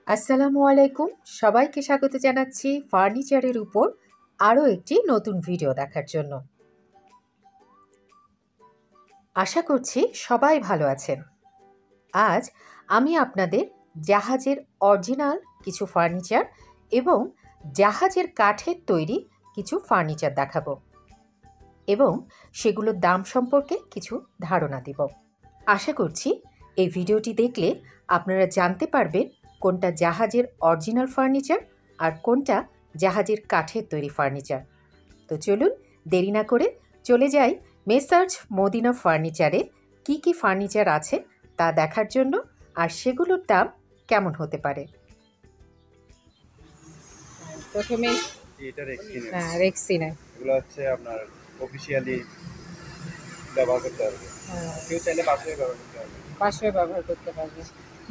আসসালামু আলাইকুম, সবাইকে স্বাগত জানাচ্ছি ফার্নিচারের উপর আরও একটি নতুন ভিডিও দেখার জন্য। আশা করছি সবাই ভালো আছেন। আজ আমি আপনাদের জাহাজের অরিজিনাল কিছু ফার্নিচার এবং জাহাজের কাঠের তৈরি কিছু ফার্নিচার দেখাবো এবং সেগুলোর দাম সম্পর্কে কিছু ধারণা দেব। আশা করছি এই ভিডিওটি দেখলে আপনারা জানতে পারবেন কোনটা জাহাজের অরিজিনাল ফার্নিচার আর কোনটা জাহাজের কাঠের তৈরি ফার্নিচার। তো চলুন দেরি না করে চলে যাই মেসার্স মদিনা ফার্নিচারে কি কি ফার্নিচার আছে তা দেখার জন্য আর সেগুলোর দাম কেমন হতে পারে। প্রথমে এটা রেক্সিন, রেক্সিনা, এগুলো হচ্ছে আপনার অফিশিয়ালি ব্যবহার করতে পারবে। কেউ চাইলে বাসায় ব্যবহার করতে পারবে, বাসায় ব্যবহার করতে পারবে।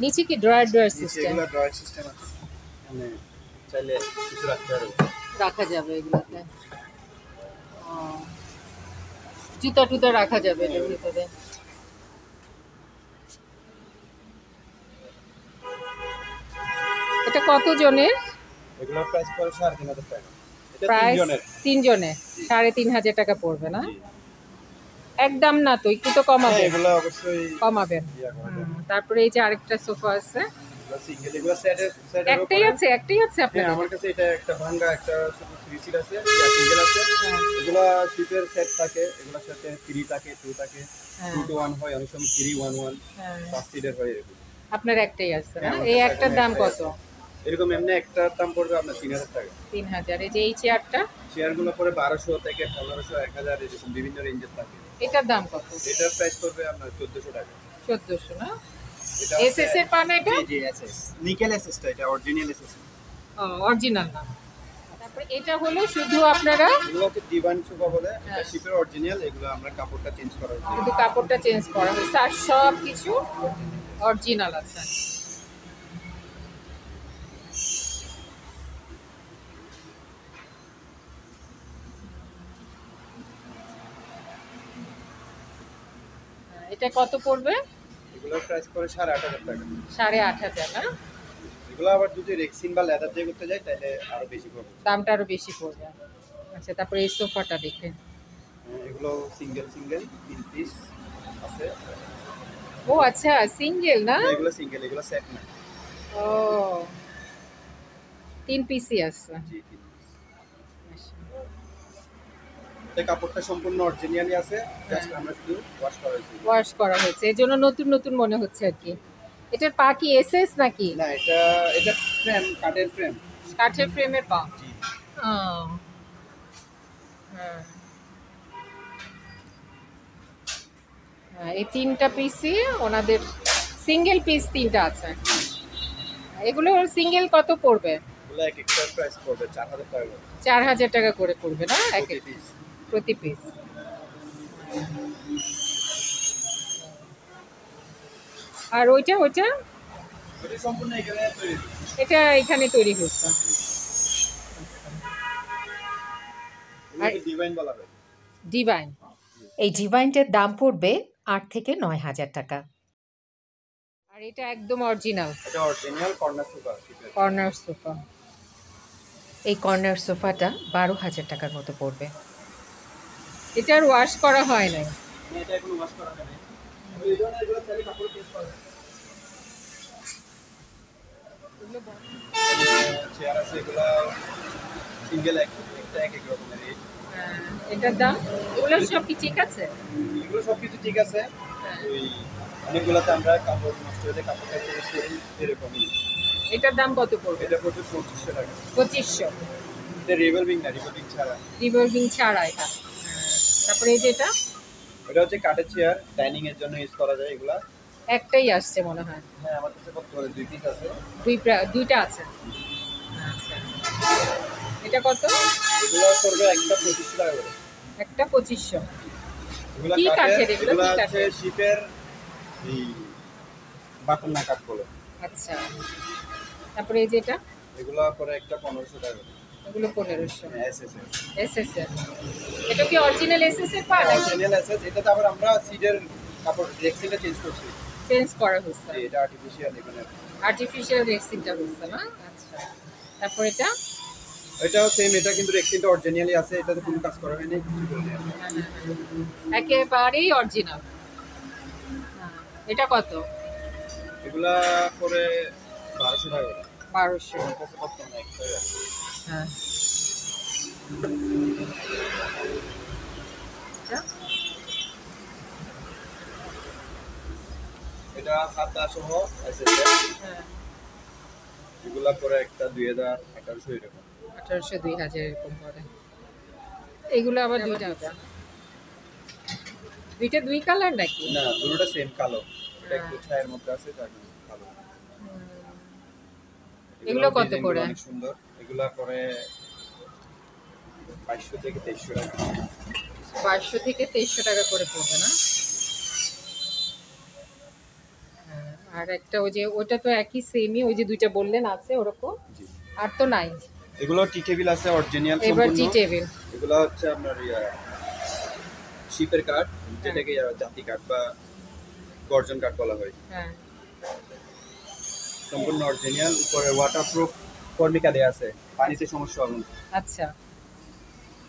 নিচে কি ড্রয়ার সিস্টেম? এগুলো ড্রয়ার সিস্টেম আছে, মানে চাইলে কিছু রাখতে পারবে, রাখা যাবে এগুলোতে। জুতা টুতা রাখা যাবে এর ভিতরে। এটা কত জনের? এগুলো প্রাইস পড়ে 3,500 টাকা। এটা প্রাইস 3 জনের। 3 জনের 3,500 টাকা পড়বে না? একদম না তো, একটু তো কমাবে। এগুলো অবশ্যই কমাবেন। তারপরে এই যে আরেকটা সোফা আছে, সিঙ্গেল, এগুলো সেটের একটাই আছে আপনার? আমার কাছে এটা একটা ভাঙা, একটা শুধু 3 সিট আছে, এটা সিঙ্গেল আছে। এগুলো শিপের সেট থাকে, এগুলোর সাথে 3 থাকে, 2 থাকে, 2 to 1 হয়, অনেক সময় 3-1-1 5 সিটের হয় এরকম। আপনার একটাই আছে না? এই একটার দাম কত? এরকম এমনি একটার দাম পড়বে আপনার 3,000 টাকা। 3,000। এই যে এই চেয়ারগুলো পরে 1200 থেকে 1500, 1000 এরকম বিভিন্ন রেঞ্জের থাকে। এটার দাম কত? এটার প্রাইস পড়বে আপনার 1400 টাকা। 1400 না? এটা এসএস এর পান এটা? জি এসএস, নিকেল এসএসটা, এটা অরিজিনাল এসএস। অরিজিনাল না। তারপরে এটা হলো শুধু আপনারা, এগুলো হচ্ছে ডিভাইন সোফা বলে, এটা শিপের অরিজিনাল। এগুলো আমরা কাপড়টা চেঞ্জ করা হয়েছে, শুধু কাপড়টা চেঞ্জ করা হয়েছে আর সব কিছু অরিজিনাল আছে। এটা কত পড়বে? এগুলোর প্রাইস পড়ে 8,500 টাকা। 8,500 না? এগুলো আবার যদি রেক্সিন বা লেদার দিয়ে করতে যাই তাহলে আরো বেশি পড়বে, দামটা আরো বেশি পড়বে। আচ্ছা, তারপরে এই সোফাটা দেখেন। এগুলো সিঙ্গেল 3 পিস আছে। ও আচ্ছা, সিঙ্গেল না? এগুলো সিঙ্গেল, এগুলো সেট না। ও, 3 পিসই আছে। জি 3 পিস। এই কাপড়টা সম্পূর্ণ অরিজিনালি আছে, জাস্ট আমরা শুধু ওয়াশ করা হয়েছে। এই জন্য নতুন নতুন মনে হচ্ছে আর কি। এটার পা কি এসএস নাকি? না, এটা ফ্রেম, কাঠের ফ্রেম। কাঠের ফ্রেমের পা। জি। এই 3টা পিসই ওনাদের সিঙ্গেল পিস 3টা আছে। এগুলো সিঙ্গেল কত পড়বে? এগুলো এক একটা প্রাইস পড়বে 4,000 টাকা করে। 4,000 টাকা করে পড়বে না এক প্রতি পিস? প্রতি পিস। আর ওইটা এটা সম্পূর্ণ এখানে তৈরি। এটা এখানে তৈরি হচ্ছে। আর ডিভাইন বলা হয়। ডিভাইন। এই ডিভাইনটার দাম পড়বে 8 থেকে 9,000 টাকা। আর এটা একদম অরিজিনাল। এটা original corner sofa. Corner sofa. এই কর্নার সোফাটা 12,000 টাকার মতো পড়বে। এটার ওয়াশ করা হয় নাই। এটা এখনো ওয়াশ করা হয়নি। এই ধরনের এগুলো চাইলে কাপড় চেঞ্জ করা যায়। চেয়ার আছে, এগুলো সিঙ্গেল এক রকমের। এটার দাম? এগুলো সব কি ঠিক আছে? এগুলো সবকিছু ঠিক আছে। ওই অনেকগুলোতে আমরা কাপড় নষ্ট হলে কাপড়টা চেঞ্জ করি, এরকমই। এটার দাম কত পড়বে? এটা পড়বে 2500 টাকা। 2500। এটা রিভলভিং না, রিভলভিং ছাড়া। রিভলভিং ছাড়া এটা। তারপরে এই যে এটা হচ্ছে কাঠের চেয়ার, ডাইনিং এর জন্য ইউজ করা যায়। এগুলা একটাই আসছে মনে হয়। হ্যাঁ, আমার কাছে কত করে 2 পিস আছে। দুইটা আছে। আচ্ছা, এটা কত? এগুলো পড়বে একটা 2500 টাকা করে। একটা 2500। এগুলো কি কাঠের? এগুলো হচ্ছে শিপের এই বাকনা কাঠ বলে। আচ্ছা, তারপরে এই যে এটা? এগুলো পরে একটা 1500 টাকা করে। এগুলো 1500। এসএস এর। এসএস এর। এটা কি অরিজিনাল এসএস এর পা নাকি? Original SS. এটাতে আবার আমরা সিডের কাপড় রেক্সিনটা চেঞ্জ করছি। চেঞ্জ করা হচ্ছে। এটা আর্টিফিশিয়াল এখানে। আর্টিফিশিয়াল রেক্সিনটা হচ্ছে না? আচ্ছা, তারপর এটাও সেম, এটা কিন্তু রেক্সিনটা অরিজিনালি আছে, এটাতে কোনো কাজ করা হয়নি, কিছু করা হয়নি। একেবারেই অরিজিনাল। এটা কত? এগুলা পরে 1200 টাকা করে। 1200। কত না একটা। হ্যাঁ, এটা হাতা সহ এসেছে। হ্যাঁ, এগুলা পরে একটা 2000 1800 এরকম। 1800 2000 এরকম পড়ে। এগুলো আবার দুইটা দুইটা দুই কালার নাকি? না, দুটোটা সেম কালো। এটা একটু ছায়ার মধ্যে আছে, তার জন্য কালো। এগুলো কত করে? অনেক সুন্দর। এগুলা পরে 2200 থেকে 2300 টাকা। 2200 থেকে 2300 টাকা করে পড়বে না? আর একটা ওই যে ওটা তো একই সেমই, ওই যে দুইটা বললেন আছে ওরকম, জি। আর তো নাই। এগুলো টি টেবিল আছে অরিজিনাল সম্পূর্ণ। এবার টি টেবিল। এগুলো হচ্ছে আপনার শিপের কাঠ, যেটাকে জাতি কাঠ বা গর্জন কাঠ বলা হয়। হ্যাঁ, সম্পূর্ণ অরিজিনাল। উপরে ওয়াটারপ্রুফ কর্মিকা দেয়া আছে, পানিতে সমস্যা হবে না। আচ্ছা,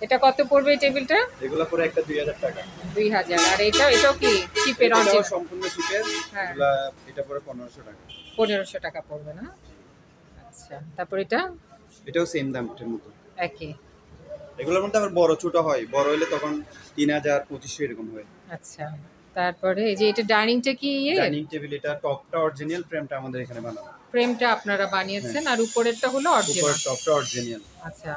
এটা কত পড়বে এই টেবিলটা? এগুলো পরে একটা 2000 টাকা। 2000। আর এটাও কি শিপের এটাও অরিজিনাল? সম্পূর্ণ শিপের। হ্যাঁ, এগুলা এটা পরে 1500 টাকা। 1500 টাকা পড়বে না? আচ্ছা, তারপর এটাও সেম দামের মতো একই। এগুলোর মধ্যে আবার বড় ছোট হয়, বড় হলে তখন 3000 2500 এরকম হয়। আচ্ছা, তারপরে এই যে এটা ডাইনিংটা কি ডাইনিং টেবিল, এটা টপটা অরিজিনাল, ফ্রেমটা আমাদের এখানে বানানো। ফ্রেমটা আপনারা বানিয়েছেন, আর উপরেরটা হলো উপর অরিজিনাল। টপটা অরিজিনাল। আচ্ছা,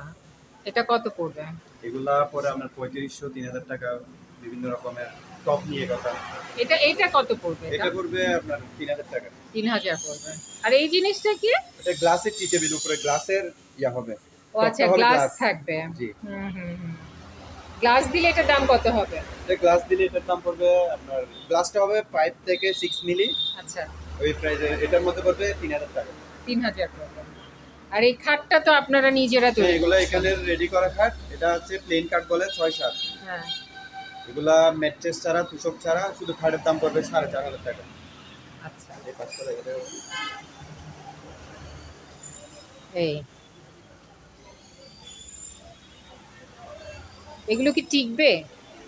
এটা কত পড়বে? এগুলা পরে আমরা 3500 3000 টাকা, বিভিন্ন রকমের টপ নিয়ে কথা। এটা কত পড়বে? এটা পড়বে আপনার 3000 টাকা। 3000 পড়বে। আর এই জিনিসটা কি? এটা গ্লাসের টি টেবিল, উপরে গ্লাসের হবে। ও আচ্ছা, গ্লাস থাকবে। জি। গ্লাস দিলে এটার দাম কত হবে? এটা গ্লাস দিলে এটার দাম পড়বে আপনার, গ্লাসটা হবে 5 থেকে 6 মিলি। আচ্ছা, ওই প্রাইসে এটার মধ্যে পড়বে 3000 টাকা। 3000 পড়বে। আর এই খাটটা তো আপনারা নিজেরা তৈরি এগুলো এখানে রেডি করা খাট। এটা হচ্ছে প্লেন কাট বলে 6-7। হ্যাঁ, এগুলা ম্যাট্রেস ছাড়া, তুষক ছাড়া, শুধু খাটের দাম পড়বে 4500 টাকা। আচ্ছা, এই পাঁচটা এটা এগুলো কি টিকবে?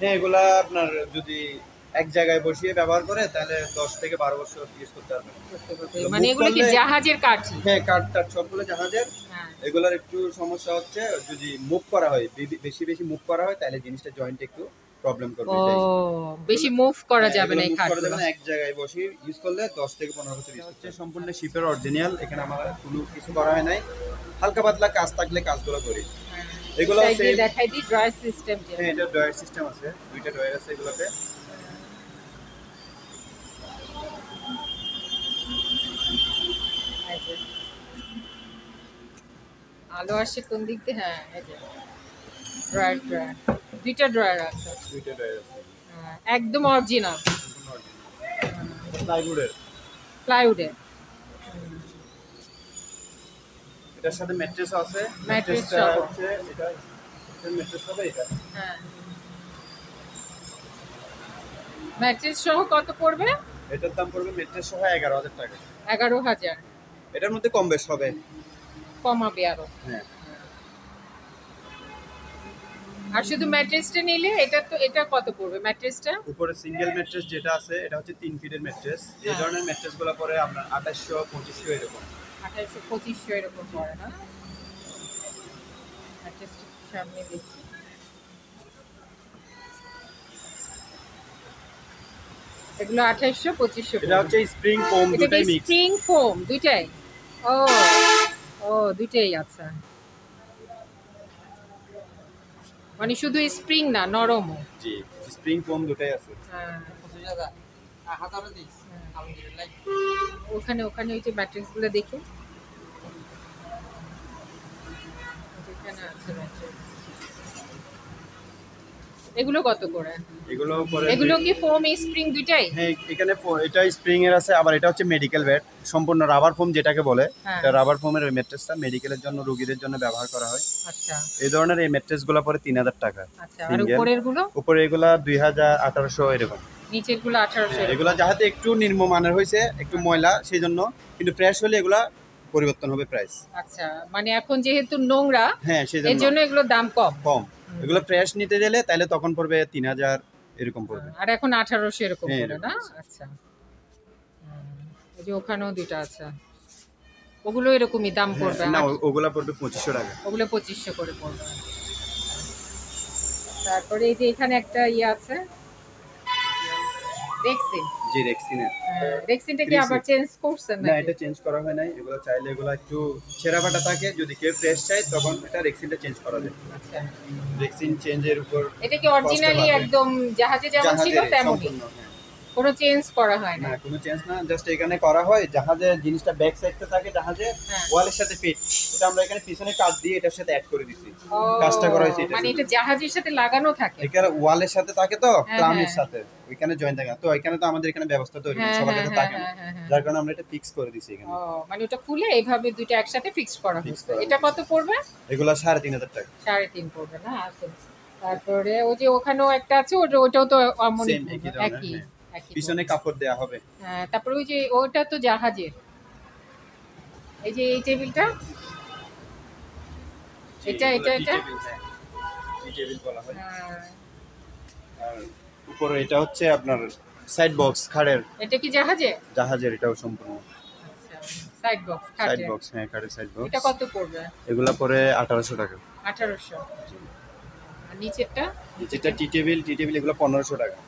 হ্যাঁ, এগুলা আপনার যদি এক জায়গায় বসিয়ে ব্যবহার করে তাহলে 10 থেকে 12 বছর ইউজ করতে পারবেন। মানে এগুলো কি জাহাজের কাঠি? হ্যাঁ, কাঠটার সবগুলো জাহাজের। হ্যাঁ, এগুলার একটু সমস্যা হচ্ছে যদি মুভ করা হয়, বেশি মুভ করা হয় তাহলে জিনিসটা জয়েন্ট একটু প্রবলেম করবে। ও, বেশি মুভ করা যাবে না এই করা খাটগুলো। যাবে না, এক জায়গায় বসে ইউজ করলে 10 থেকে 15 বছর ইউজ করতে। সম্পূর্ণ শিপের অরিজিনাল, এখানে আমার কোনো কিছু করা হয় নাই। হালকা পাতলা কাজ থাকলে কাজগুলো করি। এগুলো সেম দেখাই দি ড্রয়ার সিস্টেম। হ্যাঁ, এটা ড্রয়ার সিস্টেম আছে, দুইটা ড্রয়ার আছে এগুলোতে। আলো আসছে কোন দিক দিয়ে? হ্যাঁ, এই যে ড্রয়ার দুইটা ড্রয়ার আছে। দুইটা ড্রয়ার আছে, একদম অরিজিনাল প্লাইউডের। প্লাইউডের। এটার সাথে ম্যাট্রেস আছে। ম্যাট্রেস ম্যাট্রেসটা সহ। হচ্ছে এটা ম্যাট্রেস হবে এটা। হ্যাঁ, ম্যাট্রেস সহ কত পড়বে? এটার দাম পড়বে ম্যাট্রেস সহ 11000 টাকা। 11000। এটার মধ্যে কম বেশ হবে। কমাবে আরো। হ্যাঁ। আর শুধু ম্যাট্রেসটা নিলে এটা কত পড়বে ম্যাট্রেসটা? উপরে সিঙ্গেল ম্যাট্রেস যেটা আছে এটা হচ্ছে 3 ফিটের ম্যাট্রেস। এই ধরনের ম্যাট্রেসগুলো পরে আপনার 2800 2500 এরকম। 2800 2500 এরকম পড়ে না? ম্যাট্রেসটা সামনে দেখি। এগুলো 2800 2500। এটা হচ্ছে স্প্রিং ফোম, দুটাই মিক্স। স্প্রিং ফোম দুইটাই? ও ও, দুইটাই আছে। মানে শুধু স্প্রিং না, নরমও? জি, স্প্রিং ফোম দুটাই আছে। হ্যাঁ, ওখানে ওই যে ম্যাট্রেস গুলো দেখি, যেখানে আছে ম্যাট্রেস। এগুলো কত করে? এগুলো কি ফোম স্প্রিং দুইটাই? হ্যাঁ, এখানে এটা স্প্রিং এর আছে, আবার এটা হচ্ছে মেডিকেল বেড, সম্পূর্ণ রাবার ফোম যেটাকে বলে। এটা রাবার ফোমের ওই ম্যাট্রেসটা মেডিকেলের জন্য, রোগীদের জন্য ব্যবহার করা হয়। আচ্ছা, এই ধরনের এই ম্যাট্রেসগুলো পরে 3000 টাকা। আচ্ছা, আর উপরের গুলো? উপরে এগুলা 2000 1800 এরকম। নিচের গুলো 1800। এগুলা যাহাতে একটু নিম্নমানের হয়েছে, একটু ময়লা, সেই জন্য, কিন্তু ফ্রেশ হলে এগুলা পরিবর্তন হবে প্রাইস। আচ্ছা, মানে এখন যেহেতু নোংরা, হ্যাঁ, সেই এর জন্য এগুলোর দাম কম। এগুলো ফ্রেশ নিতে গেলে তাহলে তখন পড়বে 3000 এরকম পড়বে, আর এখন 1800 এরকম হ্যাঁ, পড়ে না? আচ্ছা, এই যে ওখানেও দুটো আছে, ওগুলো এরকমই দাম পড়বে না ওগুলা পড়বে 2500 টাকা, ওগুলো 2500 করে পড়বে। তারপরে এই যে এখানে একটা আছে রেক্সিন। জি, রেক্সিনের। রেক্সিনটা কি আবার চেঞ্জ করছেন না, এটা চেঞ্জ করা হয় নাই। এগুলো চাইলে এগুলো একটু ছেঁড়া ফাটা থাকে, যদি কেউ ফ্রেশ চায় তখন এটা রেক্সিনটা চেঞ্জ করা যায়। আচ্ছা, রেক্সিন চেঞ্জের উপর এটা কি অরিজিনালি একদম জাহাজে যেমন ছিল তেমনই, কোনো চেঞ্জ করা হয় না? না, কোনো চেঞ্জ না, জাস্ট এখানে করা হয় জাহাজে জিনিসটা ব্যাক সাইডে থাকে, জাহাজে ওয়ালের সাথে ফিট, এটা আমরা এখানে পিছনে কাট দিয়ে এটার সাথে অ্যাড করে দিছি, কাজটা করা হয়েছে এটা, মানে এটা জাহাজের সাথে লাগানো থাকে, এখানে ওয়ালের সাথে থাকে, তো প্লামের সাথে ওইখানে জয়েন থাকে, তো এখানে তো আমাদের এখানে ব্যবস্থা তৈরি সবার কাছে থাকে না, যার কারণে আমরা এটা ফিক্স করে দিছি এখানে। মানে ওটা খুলে এইভাবে দুটো একসাথে ফিক্স করা হয়েছে। এটা কত পড়বে? এগুলা 3500 টাকা। 3.5 পড়বে না? আচ্ছা, তারপরে ওই যে ওখানেও একটা আছে, ওটাও তো একই, পিছনে কাপড় দেয়া হবে। হ্যাঁ, তারপরে ওই যে ওটা তো জাহাজের, এই যে এই টেবিলটা, এটা টি টেবিল বলা হয়। আর উপরে এটা হচ্ছে আপনার সাইড বক্স খাড়ের। এটা কি জাহাজের? এটাও সম্পূর্ণ সাইড বক্স, সাইড বক্স, হ্যাঁ, খাড়ের সাইড বক্স। এটা কত পড়বে? এগুলা পরে 1800 টাকা। 1800। আর নিচেরটা টি টেবিল এগুলো 1500 টাকা।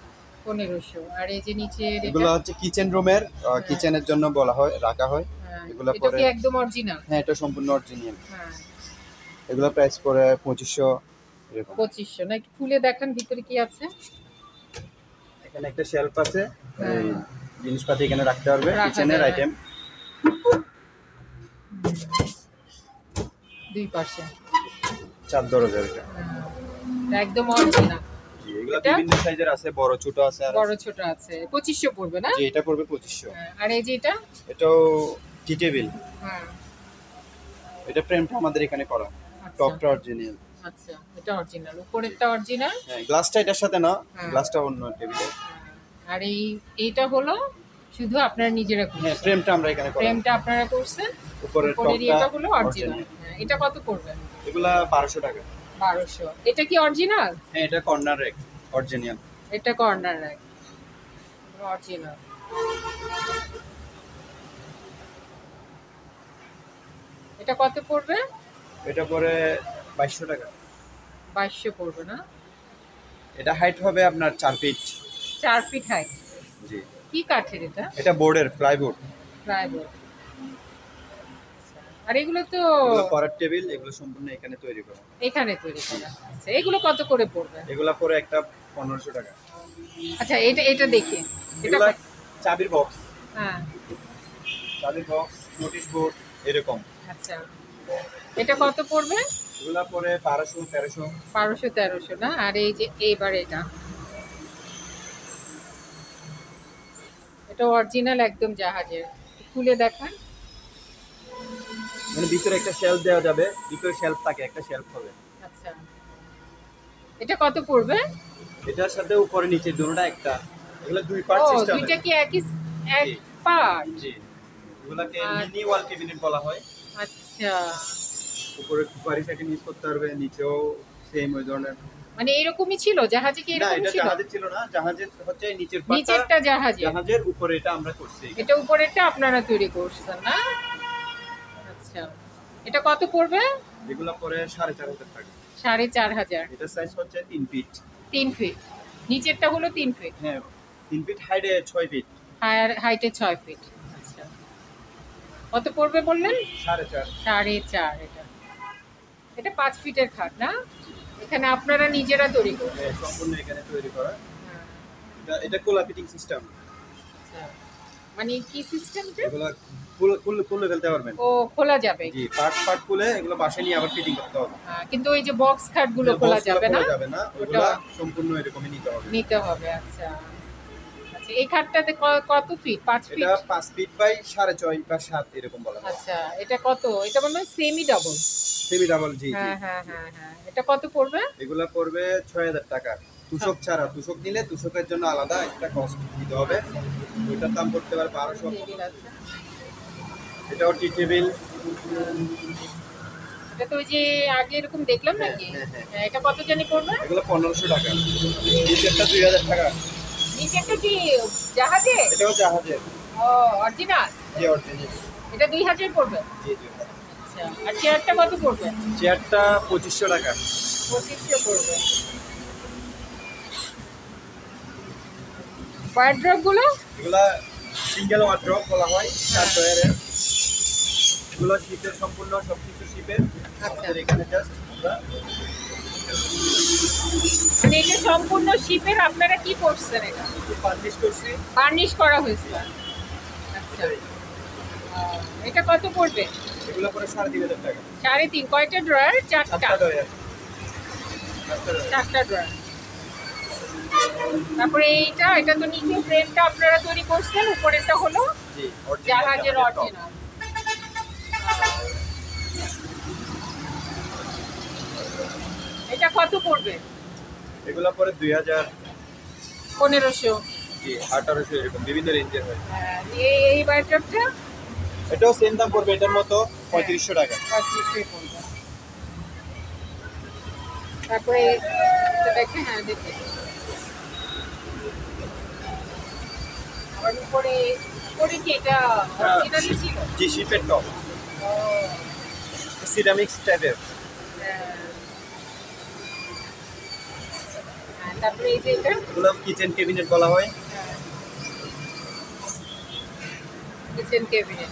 1500। আর এই যে নিচে এগুলো হচ্ছে কিচেন রুমের, কিচেনের জন্য বলা হয়, রাখা হয়। এগুলো এটা পরে কি একদম অরিজিনাল? হ্যাঁ, এটা সম্পূর্ণ অরিজিনাল। হ্যাঁ, এগুলো প্রাইস পরে 2500 এরকম। 2500 না? একটু খুলে দেখান ভিতরে কি আছে। এখানে একটা শেলফ আছে, এই জিনিসপাতি এখানে রাখতে পারবে, কিচেনের আইটেম। দুই পাশে চাদর এটা একদম অরিজিনাল। এগুলো বিভিন্ন সাইজের আছে, বড় ছোট আছে, আর বড় ছোট আছে। 2500 পড়বে না? জি, এটা পড়বে 2500। আর এই যে এটাও টি টেবিল। হ্যাঁ, এটা ফ্রেমটা আমাদের এখানে করা, টপটা অরিজিনাল। আচ্ছা, এটা অরিজিনাল, উপরেরটা অরিজিনাল। হ্যাঁ, গ্লাসটা এটার সাথে না, গ্লাসটা অন্য টেবিলে। আর এইটা হলো শুধু আপনারা নিজেরা করছেন? হ্যাঁ, ফ্রেমটা আমরা এখানে করা, ফ্রেমটা আপনারা করছেন, উপরের এটা হলো অরিজিনাল। এটা কত পড়বে? এগুলা 1200 টাকা। 1200। এটা কি অরিজিনাল? হ্যাঁ, এটা কর্নার র্যাক অরিজিনাল। এটা কর্নার র্যাক অরিজিনাল। এটা কত পড়বে? এটা পরে 2200 টাকা। 2200 পড়বে না? এটা হাইট হবে আপনার 4 ফিট। 4 feet height. জি। কি কাঠের এটা? এটা বোর্ডের, প্লাইবোর্ড। আর এগুলো তো পরের টেবিল, এগুলো সম্পূর্ণ এখানে তৈরি করা। আচ্ছা, এগুলো কত করে পড়বে? এগুলা পরে একটা 1500 টাকা। আচ্ছা, এটা দেখি, এটা চাবির বক্স। হ্যাঁ, চাবির বক্স, নোটিশ বোর্ড এরকম। আচ্ছা, এটা কত পড়বে? এগুলা পরে 1200 1300। 1200 1300 না? আর এই যে এইবার এটা অরিজিনাল একদম জাহাজের, খুলে দেখান। মানে ভিতরে একটা শেলফ দেওয়া যাবে, ভিতরে শেলফ থাকে, একটা শেলফ হবে। আচ্ছা, এটা কত পড়বে? এটার সাথে উপরে নিচে দুটোটা একটা, এগুলা দুই পার্ট সিস্টেম। দুইটা কি এক পার্ট? জি, এগুলাকে মিনি ওয়াল ক্যাবিনেট বলা হয়। আচ্ছা, উপরে কুপারি সেটিং ইউজ করতে পারবে, নিচেও সেম ওই ধরনের। মানে এরকমই ছিল জাহাজে? কি এরকম ছিল? না, এটা জাহাজে ছিল না, জাহাজের হচ্ছে নিচের পার্টটা, নিচেরটা জাহাজের উপরে এটা আমরা করছি। এটা উপরেরটা আপনারা তৈরি করছেন না? আচ্ছা, এটা কত পড়বে? এগুলা পরে 4500 টাকা। 4500। এটা সাইজ হচ্ছে 3 ফিট। 3 ফিট। নিচেরটা হলো 3 ফিট। হ্যাঁ, 3 ফিট, হাইটে 6 ফিট। হাইটে 6 ফিট। আচ্ছা, কত পড়বে বললেন? 4.5। 4.5। এটা 5 ফিটের খাট না? এখানে আপনারা নিজেরা তৈরি করবেন? হ্যাঁ, সম্পূর্ণ এখানে তৈরি করা। এটা কোলা ফিটিং সিস্টেম। আচ্ছা, মানে কি সিস্টেম? এগুলো খুলে ফেলতে পারবেন। ও, খোলা যাবে? জি, পার্ট খুলে এগুলো বাসায় নিয়ে আবার ফিটিং করতে হবে। কিন্তু ওই যে বক্স খাটগুলো খোলা যাবে না? ওগুলো সম্পূর্ণ এরকমই নিতে হবে। আচ্ছা, আচ্ছা, এই খাটটাতে কত ফিট? 5 ফিট? এটা 5 ফিট বাই 6.5 বা 7 এরকম বলা হয়। আচ্ছা, এটা কত? এটা মনে হয় সেমি ডাবল। Semi double. জি জি। হ্যাঁ, এটা কত পড়বে? এগুলা পড়বে 6000 টাকা। তুষক ছাড়া, তুষক নিলে তুষকের জন্য আলাদা একটা কস্ট দিতে হবে, ওইটার দাম পড়তে পারে 1200। টেবিল আছে। এটাও টি টেবিল। এটা তো ওই যে আগে এরকম দেখলাম নাকি? হ্যাঁ, হ্যাঁ। হ্যাঁ, এটা কত জানি পড়বে? এগুলো 1500 টাকা, নিচেরটা 2000 টাকা। নিচেরটা কি জাহাজে? এটাও জাহাজের। ও অরিজিনাল? জি অরিজিনাল। এটা 2000 পড়বে? জি জি। আচ্ছা, আর চেয়ারটা কত পড়বে? চেয়ারটা 2500 টাকা। 2500 পড়বে। ওয়ার্ড্রপ গুলো? এগুলা সিঙ্গেল ওয়ার্ড্রপ বলা হয়, 4 ডয়ারের। এগুলো শীতের সম্পূর্ণ সবকিছু শিপের। আমাদের এখানে জাস্ট আমরা মানে এটা সম্পূর্ণ শিপের, আপনারা কি করছেন এটা? ফার্নিশ করছি। বার্নিশ করা হয়েছে। আচ্ছা, এটা কত পড়বে? এগুলো পরে 3500 টাকা। 3.5। কয়টা ড্রয়ার? 4টা। 4টা ডয়ার। 4টা ড্রয়ার। তারপরে এটা তো নিচে ফ্রেমটা আপনারা তৈরি করছেন, উপরেরটা হলো জি জাহাজের অরিজিনাল। এটা কত পড়বে? এগুলো পরে 2000, 1500। জি 1800, এরকম বিভিন্ন রেঞ্জের হয়। এই ওয়ার্ড্রপটা এটাও সেম দাম পড়বে, এটার মতো 3500 টাকা। 3500 পড়বে। তারপরে এটা দেখে, হ্যাঁ দেখে। আর উপরে কি এটা অরিজিনালি ছিল? জি শিপের টপ, ও, সিরামিক্স টাইপের। হ্যাঁ। তারপরে এই যে এটা এগুলো কিচেন ক্যাবিনেট বলা হয়। Kitchen cabinet.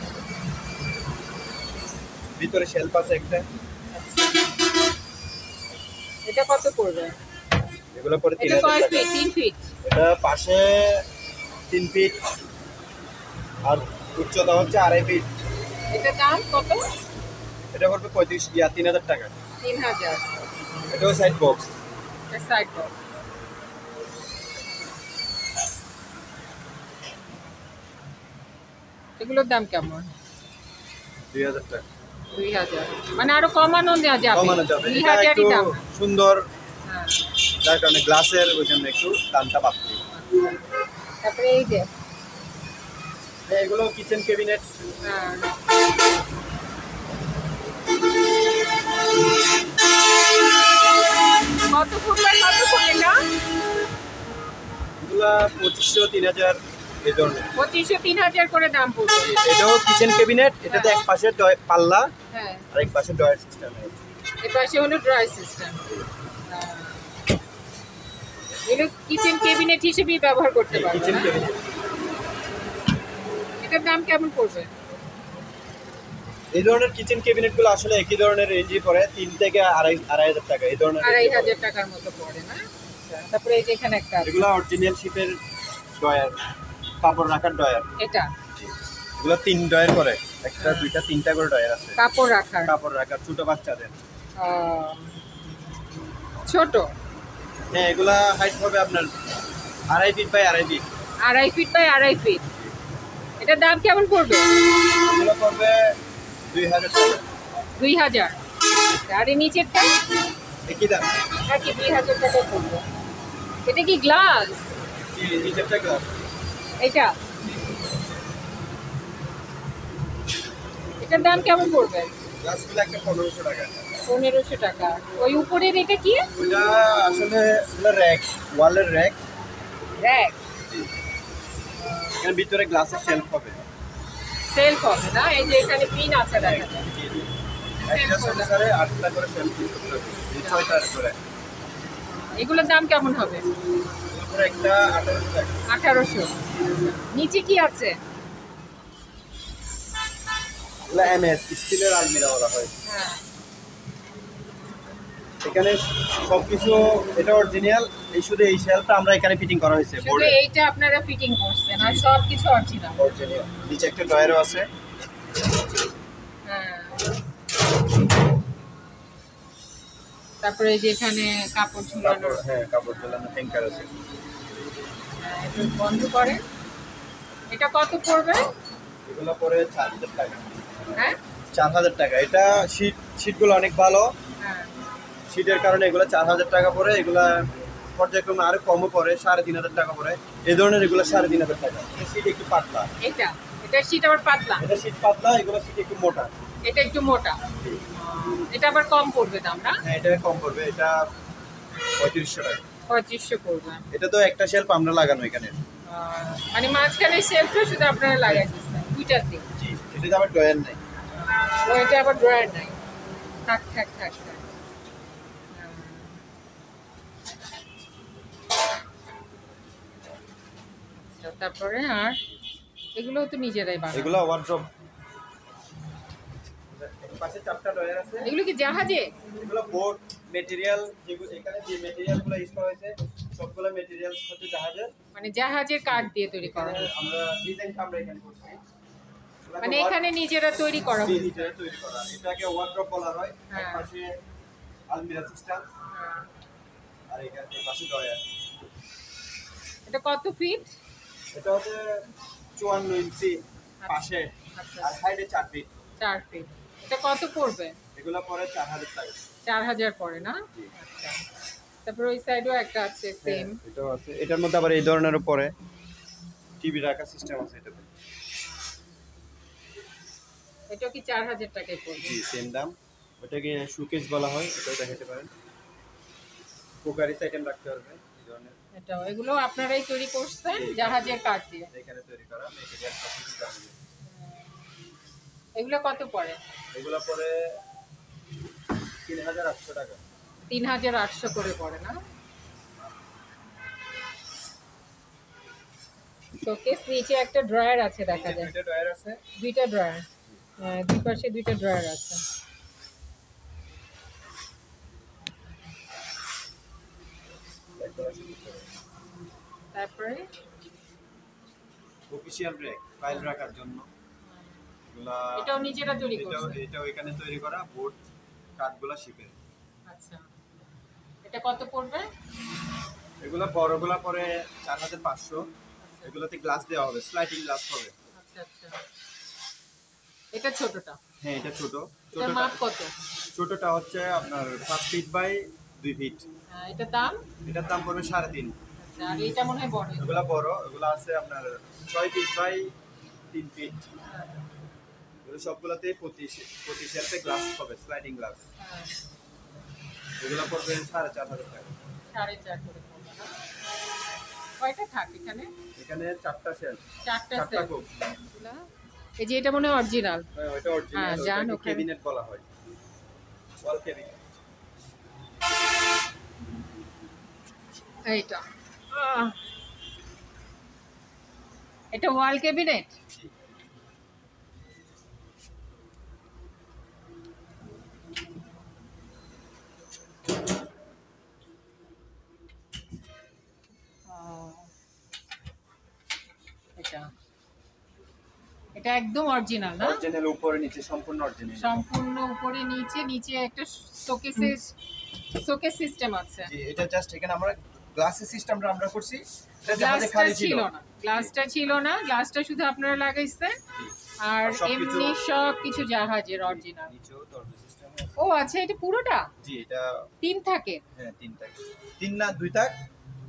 ভিতরে শেলফ আছে একটা। এটা কত পড়বে? এগুলো পরে এটা 3000 কয় টাকা। ফিট? 3 ফিট? এটা পাশে 3 ফিট আর উচ্চতা হচ্ছে 2.5 ফিট। এটা দাম কত? এটা পড়বে 3000 টাকা। 3000। এটাও সাইড বক্স। এটা সাইড বক্স। এগুলোর দাম কেমন? 2000 টাকা। 2000। মানে আরো কমানো দেওয়া যাবে? কমানো যাবে। এটা 2000ই একটু দাম। সুন্দর, হ্যাঁ। যার কারণে গ্লাসের ওই জন্য একটু দামটা বাড়তি। তারপরে এই যে এগুলো কিচেন ক্যাবিনেট। হ্যাঁ, কত ফুট বাই কত ফুট এটা? এগুলা 2500, 3000 এই ধরনের। 2500, 3000 করে দাম পড়বে। এটাও কিচেন ক্যাবিনেট। এটাতে এক পাশে পাল্লা হ্যাঁ, আর এক পাশে ডয়ার সিস্টেম। এর পাশে হলো ড্রয়ার সিস্টেম। এগুলো কিচেন ক্যাবিনেট হিসেবেই ব্যবহার করতে পারবে কিচেন না? ক্যাবিনেট। এটার দাম কেমন পড়বে? এই ধরনের কিচেন ক্যাবিনেট গুলো আসলে একই ধরনের রেঞ্জে পড়ে, 3 থেকে 2.5 টাকা এই ধরনের। 2500 টাকার মতো পড়ে না? তারপরে এই যে এখানে একটা আছে। এগুলো অরিজিনাল শিপের ডয়ার, কাপড় রাখার ডয়ার। এটা এগুলো 3 ডয়ার করে, একটা দুইটা তিনটা করে ডয়ার আছে। কাপড় রাখার। কাপড় রাখার ছোট বাচ্চাদের। ছোট। হ্যাঁ, এগুলা হাইট হবে আপনার 2.5 feet by 2.5 feet. 2.5 feet by 2.5 feet. এটার দাম কেমন পড়বে? এগুলো পড়বে 2000 টাকা। 2000। আর এই নিচেরটা? একই দাম। কি 2000 টাকা পড়বে? এটা কি গ্লাস? নিচেরটা গ্লাস। এটা এটার দাম কেমন পড়বে? গ্লাসগুলো একটা 1500 টাকা। 1500 টাকা। ওই উপরের এটা কি? ওটা আসলে র‍্যাক, ওয়ালের র‍্যাক। র‍্যাক। এর ভিতরে গ্লাসের শেলফ হবে। সেলফ হবে না? এই যে এখানে পিন আছে দেখা যায়। একটা সংসারে 8টা করে শেলফ ইউজ করতে হবে। এই 6টা করে। এগুলোর দাম কেমন হবে? তারপরে একটা 1800 টাকা। 1800। নিচে কি আছে? এগুলো এমএস স্টিলের আলমিরা বলা হয়। হ্যাঁ। এখানে সবকিছু এটা অরিজিনাল। এই শুধু এই শেলফটা আমরা এখানে ফিটিং করা হয়েছে শুধু বোর্ডে। এইটা আপনারা ফিটিং করছেন আর সব কিছু অরিজিনাল। অরিজিনাল। নিচে একটা ডয়ারও আছে। হ্যাঁ। তারপরে এই যে এখানে কাপড় ঝুলানো। হ্যাঁ, কাপড় ঝোলানো হ্যাঙ্গার আছে। এটা বন্ধ করে। এটা কত পড়বে? এগুলো পরে 4000 টাকা। হ্যাঁ? 4000 টাকা। এটা শীটগুলো অনেক ভালো। হ্যাঁ। শীতের কারণে এগুলো 4000 টাকা পড়ে। এগুলা পর্যায়ক্রমে আরো কমও পড়ে, 3,500 টাকা পড়ে। এই ধরনের এগুলো 3,500 টাকা। শীট একটু পাতলা। এটা শীট আবার পাতলা। এটা শীট পাতলা, এগুলো শীট একটু মোটা। এটা একটু মোটা। এটা আবার কম পড়বে দাম না? হ্যাঁ, এটা কম পড়বে। এটা 3500 টাকা। 3500 পড়বে। এটা তো একটা শেলফ আমরা লাগানো এখানে। মানে মাঝখানে শেলফটা শুধু আপনারা লাগাই দিচ্ছেন দুইটাতে। জি, এটাতে আবার ড্রয়ার নাই। ও, এটা আবার ড্রয়ার নাই। থাক থাক থাক থাক। আচ্ছা, তারপরে আর এগুলো তো নিজেরাই বানায়। এগুলো ওয়ার্ড্রপ। পাশে 4টা ড্রয়ার আছে। এগুলো কি জাহাজে? এগুলো বোর্ড ম্যাটেরিয়াল, যেগুলো এখানে যে ম্যাটেরিয়ালগুলো ইউজ করা হয়েছে সবগুলো ম্যাটেরিয়ালস হচ্ছে জাহাজের। মানে জাহাজের কাঠ দিয়ে তৈরি করা হয়। আমরা ডিজাইনটা আমরা এখানে করছি। মানে এখানে নিজেরা তৈরি করা হয়। নিজেরা তৈরি করা। এটাকে ওয়ার্ড্রপ বলা হয়। হ্যাঁ। পাশে আলমিরা সিস্টেম আর এখানে পাশে ড্রয়ার। এটা কত ফিট? এটা হচ্ছে 54 ইঞ্চি পাশে, আচ্ছা, আর হাইটে 4 ফিট। 4 ফিট। এটা কত পড়বে? এগুলো পরে 4000 টাকা। 4000 পড়ে না? আচ্ছা। তারপর ওই সাইডেও একটা আছে সেম। এটাও আছে। এটার মধ্যে আবার এই ধরনের পরে টিভি রাখার সিস্টেম আছে এটাতে। এটাও কি 4000 টাকায় পড়বে? জি, সেম দাম। ওটাকে শোকেস বলা হয়, এটাও দেখাতে পারেন। কুকারিস আইটেম রাখতে পারবে এই ধরনের। এটাও এগুলো আপনারাই তৈরি করছেন জাহাজের কাঠ দিয়ে? এখানে তৈরি করা ম্যাটেরিয়াল সবকিছু জাহাজের। এগুলো কত পড়ে? এগুলো পরে 3800 টাকা। 3800 করে পড়ে না? শোকেস নিচে একটা ড্রয়ার আছে দেখা যায়। দুইটা ড্রয়ার আছে। দুইটা ড্রয়ার। দুই পাশে দুইটা ড্রয়ার আছে। তারপরে অফিশিয়াল ব্রেক ফাইল রাখার জন্য। এগুলা এটাও নিজেরা তৈরি করছে? এটাও এখানে তৈরি করা, বোর্ড কাঠগুলা শিপের। আচ্ছা, এটা কত পড়বে? এগুলা বড়গুলা পরে 4500। এগুলোতে গ্লাস দেওয়া হবে, স্লাইডিং গ্লাস হবে। আচ্ছা আচ্ছা। এটা ছোটটা? হ্যাঁ, এটা ছোট। এটার মাপ কত? ছোটটা হচ্ছে আপনার 5 ফিট বাই 2 ফিট। এটার দাম? এটার দাম পড়বে 3.5। আচ্ছা, আর এটা মনে হয় বড়। এগুলা বড়, এগুলা আছে আপনার 6 ফিট বাই 3 ফিট। এগুলো সবগুলাতে প্রতি শেলফে গ্লাস হবে, স্লাইডিং গ্লাস। এগুলা পড়বে 4500 টাকা। 4.5 করে পড়বে না? কয়টা থাকে এখানে? এখানে 4টা শেলফ, 4টা 4টা কোপ। এই যে এটা মনে হয় অরিজিনাল। হ্যাঁ, ওটা অরিজিনাল। জান ওটাকে ওখানে ক্যাবিনেট বলা হয়, ওয়াল ক্যাবিনেট। এইটা এটা ওয়াল ক্যাবিনেট। এটা এটা একদম অরিজিনাল না? অরিজিনাল, উপরে নিচে সম্পূর্ণ অরিজিনাল। সম্পূর্ণ উপরে নিচে, নিচে একটা শোকেস সিস্টেম আছে। জি, এটা জাস্ট এখানে আমরা গ্লাসের সিস্টেমটা আমরা করছি। এটা জাহাজে গ্লাসটা খালি ছিল ছিল না, গ্লাসটা ছিল না, গ্লাসটা শুধু আপনারা লাগাইছেন। আর সবকিছু- এমনি সব কিছু জাহাজের অরিজিনাল। নিচেও দরজা সিস্টেম। ও আচ্ছা, এটা পুরোটা জি, এটা 3 থাকে? হ্যাঁ 3 থাক। 3 না 2 থাক।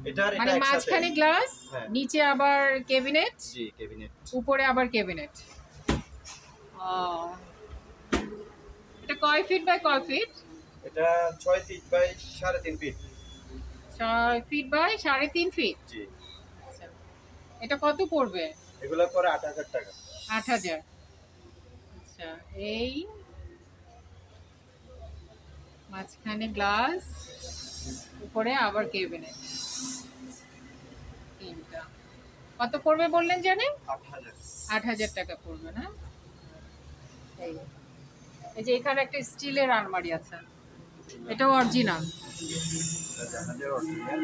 এটার এটা মানে একসাথে। মাঝখানে গ্লাস, হ্যাঁ। নিচে আবার ক্যাবিনেট, জি, ক্যাবিনেট। উপরে আবার ক্যাবিনেট। এটা কয় ফিট বাই কয় ফিট? এটা 6 feet by 3.5 feet. 6 feet by 3.5 feet. জি। আচ্ছা, এটা কত পড়বে? এগুলো পরে 8000 টাকা। 8000। আচ্ছা, এই মাঝখানে গ্লাস, উপরে আবার ক্যাবিনেট, তিনটা। কত পড়বে বললেন জানেন? 8000। 8000 টাকা পড়বে না? এই এই যে এখানে একটা স্টিলের আলমারি আছে, এটাও অরিজিনাল। এটা জাহাজের অরিজিনাল।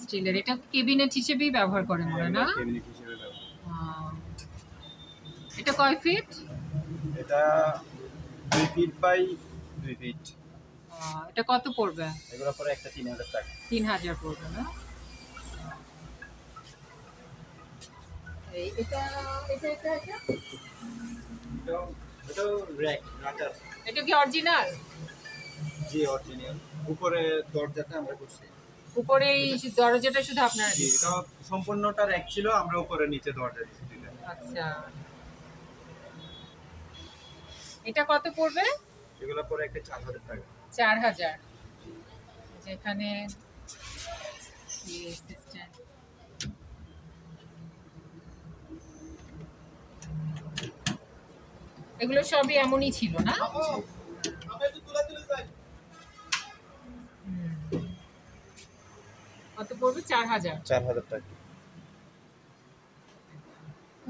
স্টিলের, এটা ক্যাবিনেট হিসেবেই ব্যবহার করে মনে হয় না? ক্যাবিনেট হিসেবে ব্যবহার। এটা কয় ফিট? এটা 2 ফিট বাই 2 ফিট। এটা কত পড়বে? এগুলো পরে একটা 3000 টাকা। 3000 পড়বে না? এই এটা এটা এটা এটা এটাও এটাও র‍্যাক রাটার। এটা কি অরিজিনাল? জি অরিজিনাল। উপরে দরজাটা আমরা করছি। উপরে এই দরজাটা শুধু আপনার? জি এটা সম্পূর্ণটা র‍্যাক ছিল, আমরা উপরে নিচে দরজা দিয়েছি। আচ্ছা, এটা কত পড়বে? এগুলো পরে একটা 4000 টাকা। 4000। যেখানে এগুলো সবই এমনই ছিল না? কত পড়বে? 4000। 4000 টাকা।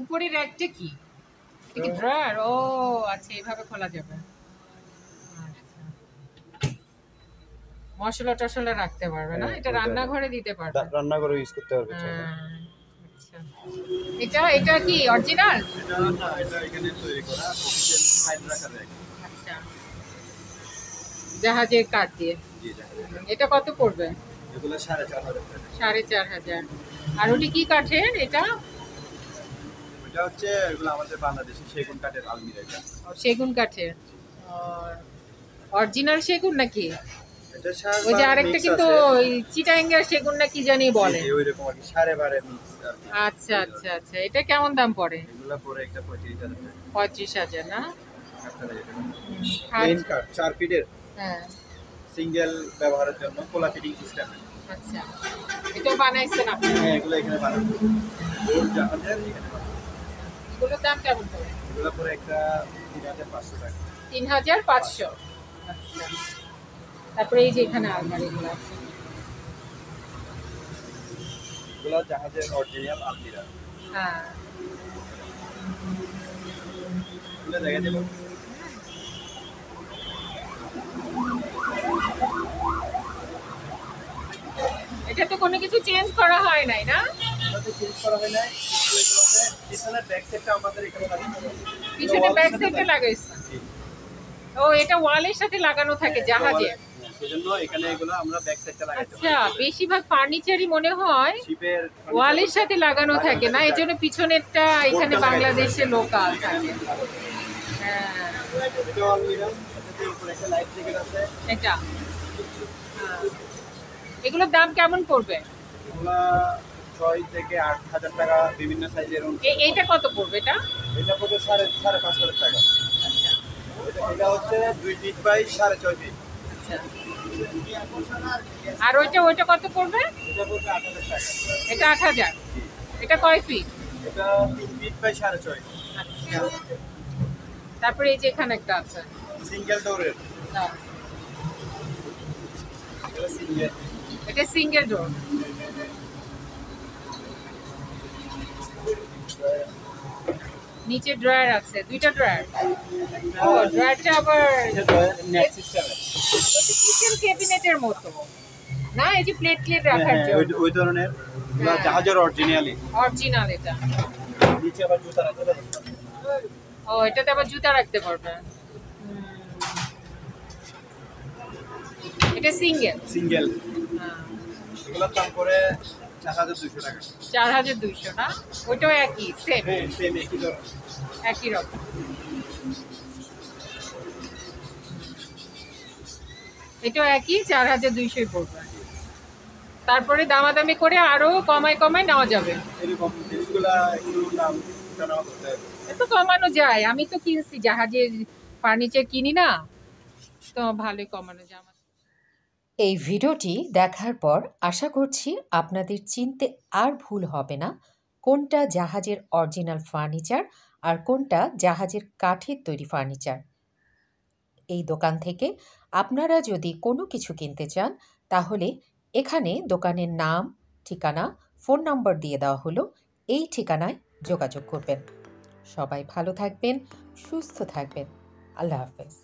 উপরের র্যাকটা কি? এটা কি ড্রয়ার? ও আচ্ছা, এইভাবে খোলা যাবে। আচ্ছা, মশলা টশলা রাখতে পারবে না? এটা রান্নাঘরে দিতে পারবে? রান্নাঘরে ইউজ করতে পারবে। আচ্ছা, এটা কি অরিজিনাল? এটা না, এটা এখানে তৈরি করা অফিশিয়াল ফাইল রাখা যায়। আচ্ছা, জাহাজের কাঠ দিয়ে। জি জাহাজের। এটা কত পড়বে? এগুলো 4500 টাকা। 4500। আর ওটি কি কাঠের এটা? এটা হচ্ছে এগুলো আমাদের বাংলাদেশি সেগুন কাঠের আলমিরা এটা। সেগুন কাঠের। অরিজিনাল সেগুন নাকি? এটা ওই যে আরেকটা কিন্তু ওই চিটাঙ্গের সেগুন না কি জানি বলে। ওই রকম আর কি 12.5 মিক্স আর কি। আচ্ছা আচ্ছা আচ্ছা, এটা কেমন দাম পড়ে? এগুলো পরে একটা 35000 টাকা। 35000 না? প্লেন কাঠ 4 ফিটের হ্যাঁ। সিঙ্গেল ব্যবহারের জন্য কোলা ফিটিং সিস্টেম। আচ্ছা, এটা বানাইছেন আপনি? হ্যাঁ এগুলো এখানে বানানো। ওর জাহাজের এখানে বানানো। এগুলোর দাম কেমন পড়ে? এগুলো পরে একটা 3500 টাকা। 3500। আচ্ছা, তারপরে এই যে এখানে আলমারিগুলো আছে। এগুলো জাহাজের অরিজিনাল আলমিরা। হ্যাঁ, এগুলো জায়গা দেব। এটা তো কোনো কিছু চেঞ্জ করা হয় নাই না? এটাতে চেঞ্জ করা হয় না, কিন্তু এগুলোতে পিছনের ব্যাক সাইডটা আমাদের এখানে লাগানো হবে। পিছনে ব্যাক সাইডে লাগাইছে? ও, এটা ওয়ালের সাথে লাগানো থাকে জাহাজে? সেজন্য এখানে এগুলো আমরা ব্যাক সাইডটা লাগাইতে আচ্ছা, বেশিরভাগ ফার্নিচারই মনে হয় শিপের ওয়ালের সাথে লাগানো থাকে না, এই জন্য পিছনেরটা এখানে বাংলাদেশে লোকাল থাকে। হ্যাঁ, এটা আলমিরা, এটাতে উপরে একটা লাইট জ্যাকেট আছে। এটা। হ্যাঁ। এগুলোর দাম কেমন পড়বে? এগুলো 6 থেকে 8000 টাকা বিভিন্ন সাইজের। এইটা কত পড়বে এটা? এটা পড়বে 5,500 টাকা। আচ্ছা এটা হচ্ছে 2 ফিট বাই 6.5 ফিট। আচ্ছা। আর ওইটা কত পড়বে? এটা পড়বে 8000 টাকা। এটা 8000। এটা কয় ফিট? এটা 3 ফিট বাই 6.5। আচ্ছা, তারপরে এই যে এখানে একটা আছে সিঙ্গেল ডোরের। দাও। এটা সিঙ্গেল। এটা সিঙ্গেল ডোর। নিচে ড্রয়ার আছে, দুইটা ড্রয়ার। ও, ড্রয়ারটা আবার নেট সিস্টেমে। কিচেন ক্যাবিনেটের মতো না? এই যে প্লেট রাখার জন্য ওই ধরনের হ্যাঁ। জাহাজের অরিজিনালি। অরিজিনাল এটা। নিচে আবার জুতা রাখতে পারবেন। ও, এটাতে আবার জুতা রাখতে পারবে। এটা সিঙ্গেল। সিঙ্গেল। এগুলোর দাম করে 4200 টাকা। 4200 না? ওইটাও একই সেম? হ্যাঁ সেম একই ধরনের। একই রকম। এটাও একই 4200 পড়বে। তারপরে দামাদামি করে আরো কমায় নেওয়া যাবে। এরকম জিনিসগুলা একটু দাম জানা করতে হবে। এত কমানো যায়, আমি তো কিনছি জাহাজের ফার্নিচার কিনি না, তো ভালোই কমানো যায়। এই ভিডিওটি দেখার পর আশা করছি আপনাদের চিনতে আর ভুল হবে না কোনটা জাহাজের অরিজিনাল ফার্নিচার আর কোনটা জাহাজের কাঠের তৈরি ফার্নিচার। এই দোকান থেকে আপনারা যদি কোনো কিছু কিনতে চান তাহলে এখানে দোকানের নাম, ঠিকানা, ফোন নম্বর দিয়ে দেওয়া হলো। এই ঠিকানায় যোগাযোগ করবেন। সবাই ভালো থাকবেন, সুস্থ থাকবেন। আল্লাহ হাফেজ।